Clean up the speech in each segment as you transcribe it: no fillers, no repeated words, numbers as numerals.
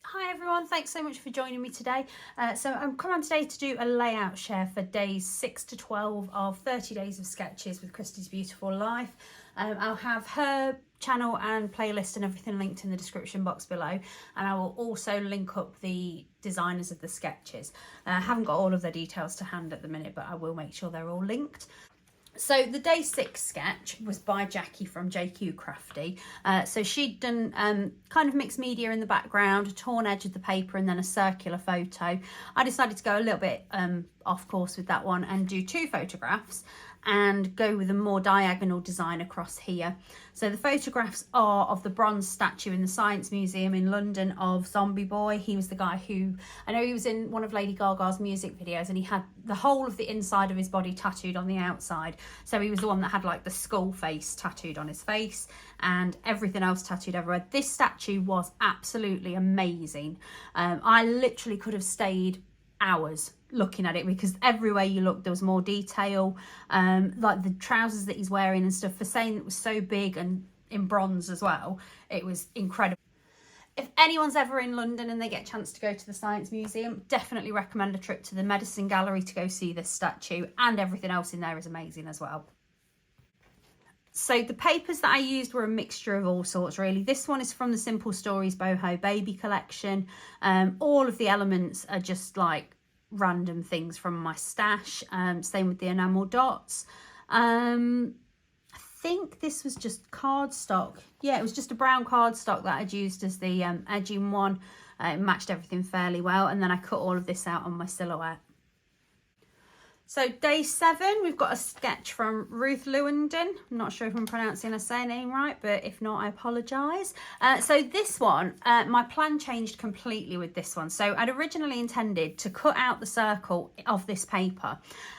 Hi everyone, thanks so much for joining me today. So I'm coming on today to do a layout share for days 6 to 12 of 30 days of sketches with Christy's Beautiful Life. I'll have her channel and playlist and everything linked in the description box below, and I will also link up the designers of the sketches. I haven't got all of their details to hand at the minute, but I will make sure they're all linked. So the day 6 sketch was by Jacqie from JQ Crafty. So she'd done kind of mixed media in the background, a torn edge of the paper and then a circular photo. I decided to go a little bit off course with that one and do 2 photographs and go with a more diagonal design across here. So the photographs are of the bronze statue in the Science Museum in London of Zombie Boy. He was the guy who, I know he was in one of Lady Gaga's music videos, and he had the whole of the inside of his body tattooed on the outside. So he was the one that had like the skull face tattooed on his face and everything else tattooed everywhere. This statue was absolutely amazing. I literally could have stayed hours looking at it because everywhere you looked there was more detail, like the trousers that he's wearing and stuff. For saying it was so big and in bronze as well, it was incredible. If anyone's ever in London and they get a chance to go to the Science Museum, definitely recommend a trip to the Medicine Gallery to go see this statue, and everything else in there is amazing as well. So the papers that I used were a mixture of all sorts really. This one is from the Simple Stories Boho Baby collection. All of the elements are just like random things from my stash. Same with the enamel dots. I think this was just cardstock. Yeah, it was just a brown cardstock that I'd used as the edging one. It matched everything fairly well, and then I cut all of this out on my silhouette. So day 7, we've got a sketch from Ruth Lewandin. I'm not sure if I'm pronouncing her surname right, but if not, I apologise. So this one, my plan changed completely with this one. So I'd originally intended to cut out the circle of this paper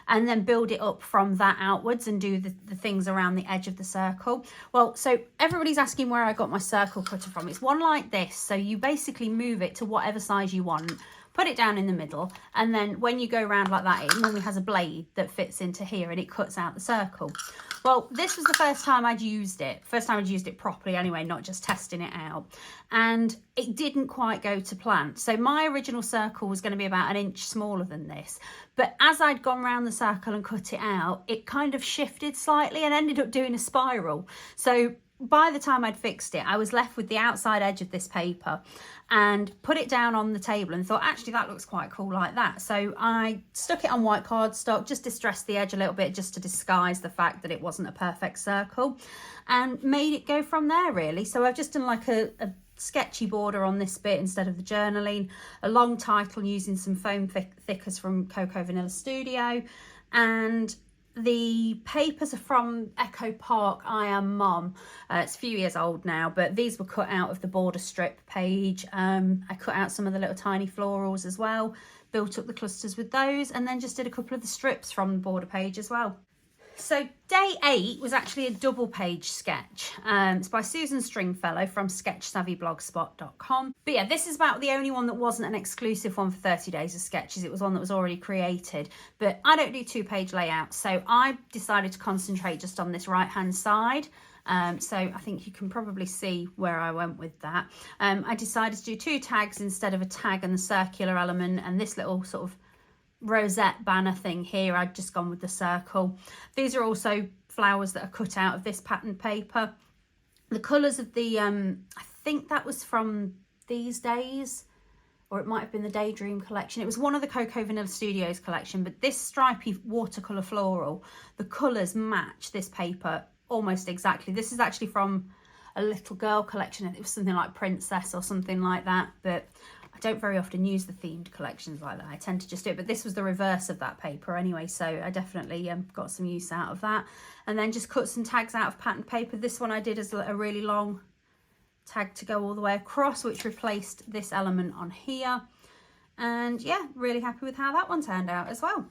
and then build it up from that outwards and do the things around the edge of the circle. Well, so everybody's asking where I got my circle cutter from. It's one like this. So you basically move it to whatever size you want, put it down in the middle, and then when you go around like that, it normally has a blade that fits into here and it cuts out the circle. Well, this was the first time I'd used it. First time I'd used it properly anyway, not just testing it out. And it didn't quite go to plan. So my original circle was going to be about an inch smaller than this. But as I'd gone around the circle and cut it out, it kind of shifted slightly and ended up doing a spiral. So by the time I'd fixed it, I was left with the outside edge of this paper and put it down on the table and thought, actually, that looks quite cool like that. So I stuck it on white cardstock, just distressed the edge a little bit just to disguise the fact that it wasn't a perfect circle, and made it go from there, really. So I've just done like a sketchy border on this bit instead of the journaling, a long title using some foam thickers from Cocoa Vanilla Studio, and the papers are from Echo Park I Am Mom. It's a few years old now, but these were cut out of the border strip page. I cut out some of the little tiny florals as well, built up the clusters with those, and then just did a couple of the strips from the border page as well. So day 8 was actually a double page sketch. It's by Susan Stringfellow from sketchsavvyblogspot.com. But yeah, this is about the only one that wasn't an exclusive one for 30 days of sketches. It was one that was already created. But I don't do 2-page layouts, so I decided to concentrate just on this right hand side. So I think you can probably see where I went with that. I decided to do 2 tags instead of a tag and the circular element, and this little sort of rosette banner thing here, I'd just gone with the circle. These are also flowers that are cut out of this patterned paper. The colours of the I think that was from These Days, or it might have been the Daydream collection. It was one of the Cocoa Vanilla Studios collection, but this stripy watercolour floral, the colours match this paper almost exactly. This is actually from a little girl collection. It was something like Princess or something like that, but I don't very often use the themed collections like that. I tend to just do it, but this was the reverse of that paper anyway, so I definitely got some use out of that. And then just cut some tags out of patterned paper. This one I did as a really long tag to go all the way across, which replaced this element on here. And yeah, really happy with how that one turned out as well.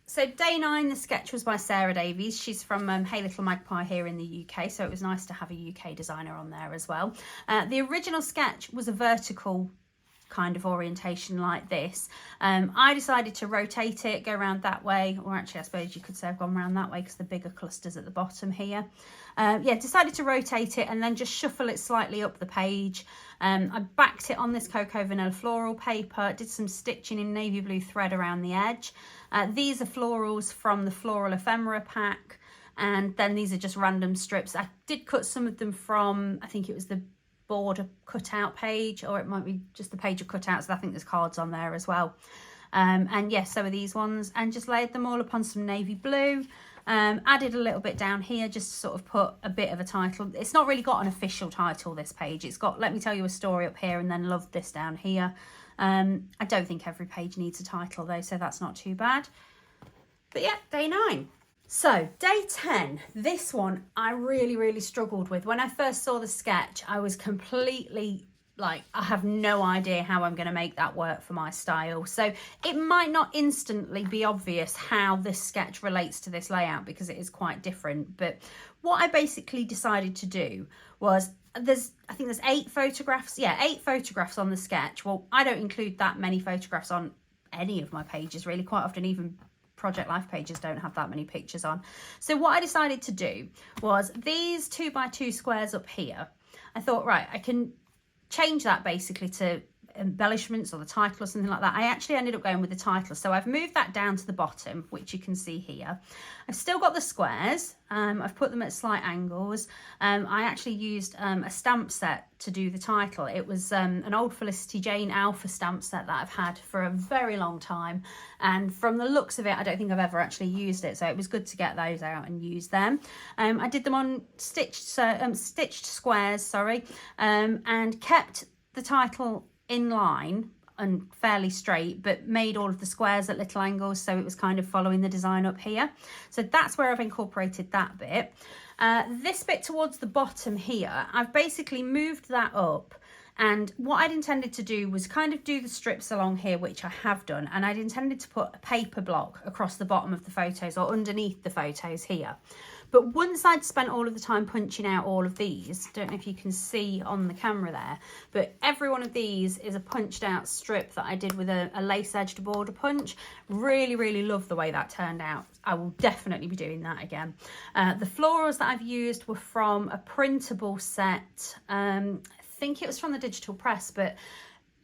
So day 9, the sketch was by Sarah Davies. She's from Hey Little Magpie here in the UK, so it was nice to have a UK designer on there as well. The original sketch was a vertical kind of orientation like this. I decided to rotate it, go around that way, or actually I suppose you could say I've gone around that way because the bigger cluster's at the bottom here. Yeah, decided to rotate it and then just shuffle it slightly up the page. I backed it on this Cocoa Vanilla floral paper, did some stitching in navy blue thread around the edge. These are florals from the Floral Ephemera pack, and then these are just random strips. I did cut some of them from, I think it was the border cutout page, or it might be just the page of cutouts. I think there's cards on there as well. And yes, so are these ones, and just laid them all upon some navy blue. Added a little bit down here just to sort of put a bit of a title. It's not really got an official title, this page. It's got Let Me Tell You a Story up here and then Love This down here. I don't think every page needs a title though, so that's not too bad. But yeah, day 9. So day 10, this one I really struggled with. When I first saw the sketch, I was completely like, I have no idea how I'm going to make that work for my style. So it might not instantly be obvious how this sketch relates to this layout because it is quite different. But what I basically decided to do was, I think there's 8 photographs. Yeah, 8 photographs on the sketch. Well, I don't include that many photographs on any of my pages really. Quite often even Project Life pages don't have that many pictures on. So what I decided to do was these 2x2 squares up here. I thought, right, I can change that basically to embellishments or the title or something like that. I actually ended up going with the title, so I've moved that down to the bottom, which you can see here. I've still got the squares. I've put them at slight angles. I actually used a stamp set to do the title. It was an old Felicity Jane Alpha stamp set that I've had for a very long time, and from the looks of it I don't think I've ever actually used it, so it was good to get those out and use them. I did them on stitched squares, sorry, and kept the title in line and fairly straight, but made all of the squares at little angles, so it was kind of following the design up here. So that's where I've incorporated that bit. This bit towards the bottom here, I've basically moved that up, and what I'd intended to do was kind of do the strips along here, which I have done, and I'd intended to put a paper block across the bottom of the photos or underneath the photos here. But once I'd spent all of the time punching out all of these, don't know if you can see on the camera there, but every one of these is a punched out strip that I did with a lace edged border punch. Really love the way that turned out. I will definitely be doing that again. The florals that I've used were from a printable set. I think it was from the digital press, but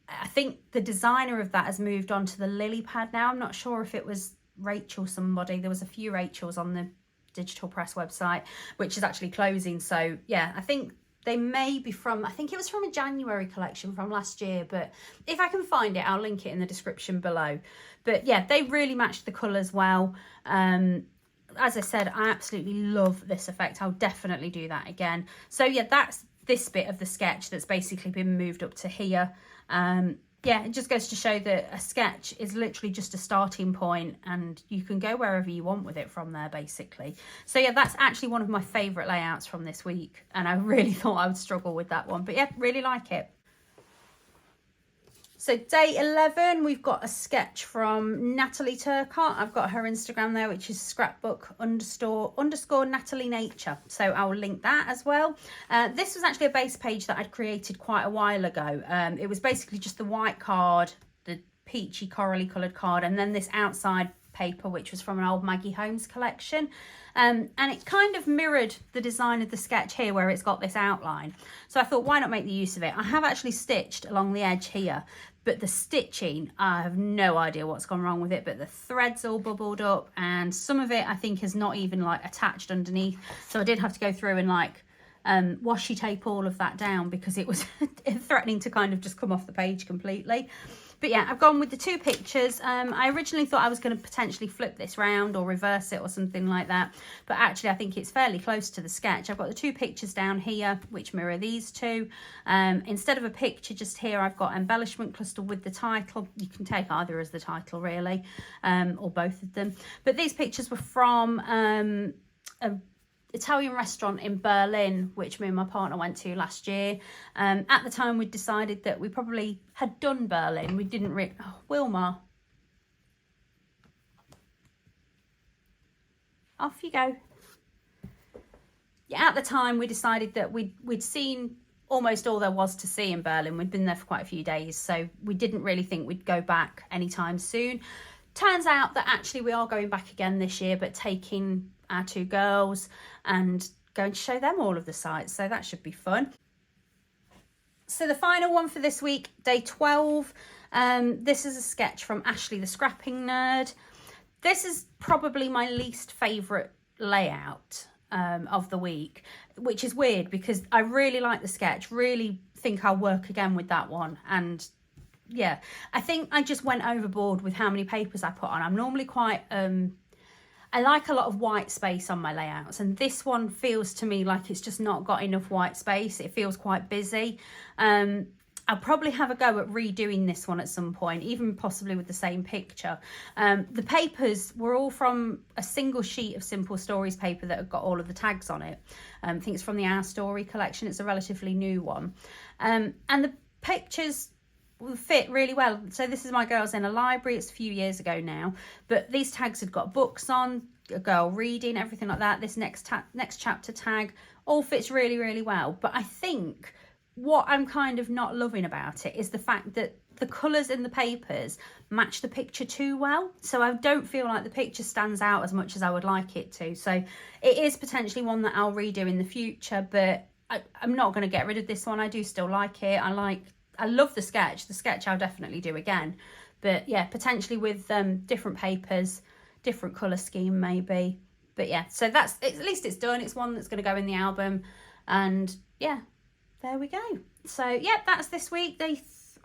I think the designer of that has moved on to the lily pad now. I'm not sure if it was Rachel somebody. There was a few Rachels on the digital press website, which is actually closing. So yeah, I think they may be from, I think it was from a January collection from last year, but if I can find it, I'll link it in the description below. But yeah, they really matched the colours well. As I said, I absolutely love this effect. I'll definitely do that again. So yeah, that's this bit of the sketch that's basically been moved up to here. Yeah, it just goes to show that a sketch is literally just a starting point and you can go wherever you want with it from there, basically. So yeah, that's actually one of my favourite layouts from this week, and I really thought I would struggle with that one, but yeah, really like it. So day 11, we've got a sketch from Nathalie Turcotte. I've got her Instagram there, which is scrapbook underscore Nathalie Nature. So I'll link that as well. This was actually a base page that I'd created quite a while ago. It was basically just the white card, the peachy corally coloured card, and then this outside paper, which was from an old Maggie Holmes collection. And it kind of mirrored the design of the sketch here where it's got this outline. So I thought, why not make the use of it? I have actually stitched along the edge here, but the stitching, I have no idea what's gone wrong with it, but the thread's all bubbled up and some of it I think is not even like attached underneath. So I did have to go through and like washi tape all of that down because it was threatening to kind of just come off the page completely. But yeah, I've gone with the 2 pictures. I originally thought I was going to potentially flip this round or reverse it or something like that. But actually, I think it's fairly close to the sketch. I've got the 2 pictures down here, which mirror these 2. Instead of a picture just here, I've got embellishment cluster with the title. You can take either as the title, really, or both of them. But these pictures were from a Italian restaurant in Berlin, which me and my partner went to last year. At the time, we decided that we probably had done Berlin. We didn't really... Oh, Wilma. Off you go. Yeah, at the time, we decided that we'd seen almost all there was to see in Berlin. We'd been there for quite a few days, so we didn't really think we'd go back anytime soon. Turns out that actually we are going back again this year, but taking our 2 girls and going to show them all of the sites, so that should be fun. So the final one for this week, day 12. This is a sketch from Ashley the Scrapping Nerd. This is probably my least favourite layout of the week, which is weird because I really like the sketch, really think I'll work again with that one. And yeah, I think I just went overboard with how many papers I put on. I'm normally quite... I like a lot of white space on my layouts, and this one feels to me like it's just not got enough white space. It feels quite busy. I'll probably have a go at redoing this one at some point, even possibly with the same picture. The papers were all from a single sheet of Simple Stories paper that had got all of the tags on it. I think it's from the Our Story collection. It's a relatively new one. And the pictures will fit really well. So this is my girls in a library. It's a few years ago now, but these tags had got books on, a girl reading, everything like that. This next chapter tag all fits really, really well. But I think what I'm kind of not loving about it is the fact that the colours in the papers match the picture too well. So I don't feel like the picture stands out as much as I would like it to. So it is potentially one that I'll redo in the future, but I'm not going to get rid of this one. I do still like it. I love the sketch. The sketch I'll definitely do again. But yeah, potentially with different papers, different colour scheme maybe. But yeah, so that's at least it's done. It's one that's going to go in the album. And yeah, there we go. So yeah, that's this week. I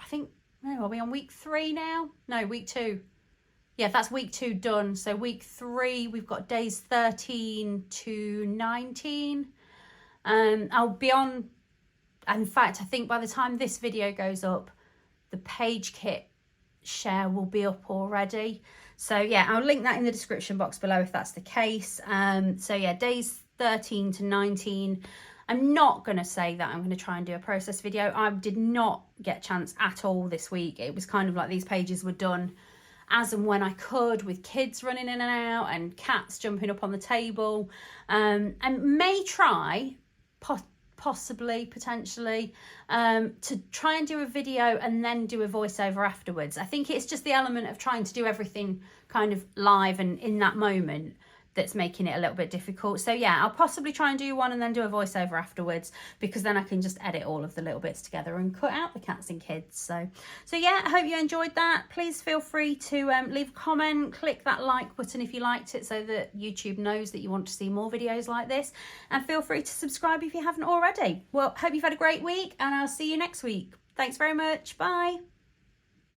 think, are we on week 3 now? No, week 2. Yeah, that's week 2 done. So week 3, we've got days 13 to 19. I'll be on... In fact, I think by the time this video goes up, the page kit share will be up already. So yeah, I'll link that in the description box below if that's the case. So yeah, days 13 to 19. I'm not going to say that I'm going to try and do a process video. I did not get a chance at all this week. It was kind of like these pages were done as and when I could, with kids running in and out and cats jumping up on the table. And may try... possibly, potentially, to try and do a video and then do a voiceover afterwards. I think it's just the element of trying to do everything kind of live and in that moment that's making it a little bit difficult. So yeah, I'll possibly try and do one and then do a voiceover afterwards, because then I can just edit all of the little bits together and cut out the cats and kids. So yeah, I hope you enjoyed that. Please feel free to leave a comment, click that like button if you liked it so that YouTube knows that you want to see more videos like this, and feel free to subscribe if you haven't already. Well, hope you've had a great week, and I'll see you next week. Thanks very much. Bye.